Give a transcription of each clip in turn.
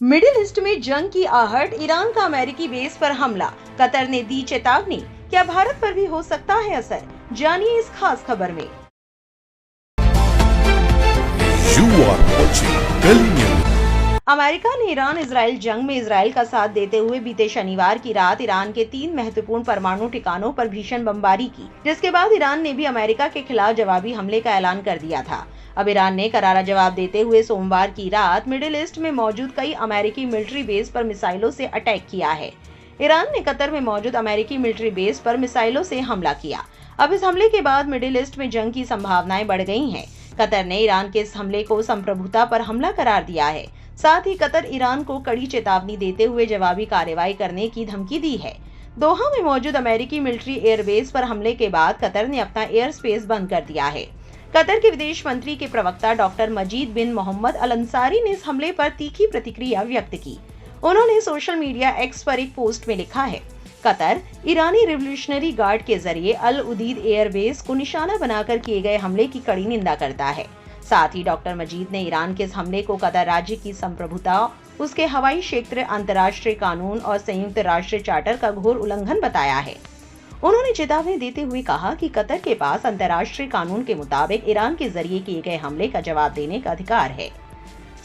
Middle east में जंग की आहट, ईरान का अमेरिकी बेस पर हमला, कतर ने दी चेतावनी। क्या भारत पर भी हो सकता है असर? जानिए इस खास खबर में। अमेरिका ने ईरान इजराइल जंग में इजराइल का साथ देते हुए बीते शनिवार की रात ईरान के 3 महत्वपूर्ण परमाणु ठिकानों पर भीषण बमबारी की, जिसके बाद ईरान ने भी अमेरिका के खिलाफ जवाबी हमले का ऐलान कर दिया था। अब ईरान ने करारा जवाब देते हुए सोमवार की रात मिडिल ईस्ट में मौजूद कई अमेरिकी मिलिट्री बेस पर मिसाइलों से अटैक किया है। ईरान ने कतर में मौजूद अमेरिकी मिलिट्री बेस पर मिसाइलों से हमला किया। अब इस हमले के बाद मिडिल ईस्ट में जंग की संभावनाएं बढ़ गई हैं। कतर ने ईरान के इस हमले को संप्रभुता पर हमला करार दिया है। साथ ही कतर ईरान को कड़ी चेतावनी देते हुए जवाबी कार्रवाई करने की धमकी दी है। दोहा में मौजूद अमेरिकी मिलिट्री एयरबेस पर हमले के बाद कतर ने अपना एयर स्पेस बंद कर दिया है। कतर के विदेश मंत्री के प्रवक्ता डॉक्टर मजीद बिन मोहम्मद अल अंसारी ने इस हमले पर तीखी प्रतिक्रिया व्यक्त की। उन्होंने सोशल मीडिया एक्स पर एक पोस्ट में लिखा है, कतर ईरानी रिवोल्यूशनरी गार्ड के जरिए अल उदीद एयरबेस को निशाना बनाकर किए गए हमले की कड़ी निंदा करता है। साथ ही डॉक्टर मजीद ने ईरान के इस हमले को कतर राज्य की संप्रभुता, उसके हवाई क्षेत्र, अंतर्राष्ट्रीय कानून और संयुक्त राष्ट्र चार्टर का घोर उल्लंघन बताया है। उन्होंने चेतावनी देते हुए कहा कि कतर के पास अंतर्राष्ट्रीय कानून के मुताबिक ईरान के जरिए किए गए हमले का जवाब देने का अधिकार है।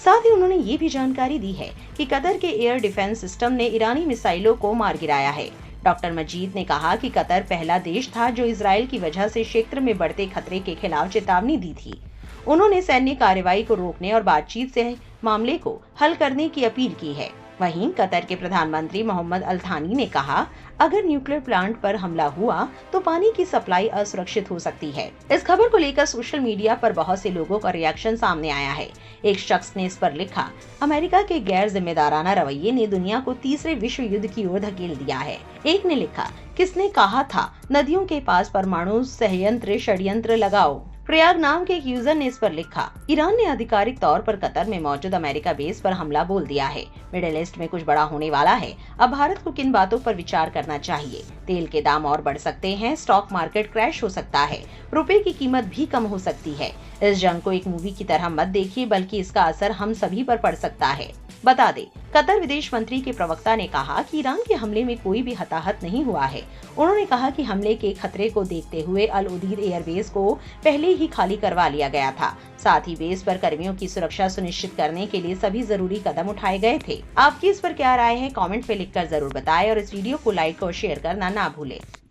साथ ही उन्होंने ये भी जानकारी दी है कि कतर के एयर डिफेंस सिस्टम ने ईरानी मिसाइलों को मार गिराया है। डॉक्टर मजीद ने कहा कि कतर पहला देश था जो इजराइल की वजह से क्षेत्र में बढ़ते खतरे के खिलाफ चेतावनी दी थी। उन्होंने सैन्य कार्रवाई को रोकने और बातचीत से मामले को हल करने की अपील की है। वहीं कतर के प्रधानमंत्री मोहम्मद अल थानी ने कहा, अगर न्यूक्लियर प्लांट पर हमला हुआ तो पानी की सप्लाई असुरक्षित हो सकती है। इस खबर को लेकर सोशल मीडिया पर बहुत से लोगों का रिएक्शन सामने आया है। एक शख्स ने इस पर लिखा, अमेरिका के गैर जिम्मेदाराना रवैये ने दुनिया को तीसरे विश्व युद्ध की ओर धकेल दिया है। एक ने लिखा, किसने कहा था नदियों के पास परमाणु संयंत्र षड्यंत्र लगाओ। प्रयाग नाम के एक यूजर ने इस पर लिखा, ईरान ने आधिकारिक तौर पर कतर में मौजूद अमेरिका बेस पर हमला बोल दिया है। मिडिल ईस्ट में कुछ बड़ा होने वाला है। अब भारत को किन बातों पर विचार करना चाहिए? तेल के दाम और बढ़ सकते हैं, स्टॉक मार्केट क्रैश हो सकता है, रुपए की कीमत भी कम हो सकती है। इस जंग को एक मूवी की तरह मत देखिए, बल्कि इसका असर हम सभी पर पड़ सकता है। बता दें, कतर विदेश मंत्री के प्रवक्ता ने कहा कि ईरान के हमले में कोई भी हताहत नहीं हुआ है। उन्होंने कहा कि हमले के खतरे को देखते हुए अल उदीद एयरबेस को पहले ही खाली करवा लिया गया था। साथ ही बेस पर कर्मियों की सुरक्षा सुनिश्चित करने के लिए सभी जरूरी कदम उठाए गए थे। आपकी इस पर क्या राय है? कमेंट में लिखकर जरूर बताएं और इस वीडियो को लाइक और शेयर करना ना भूलें।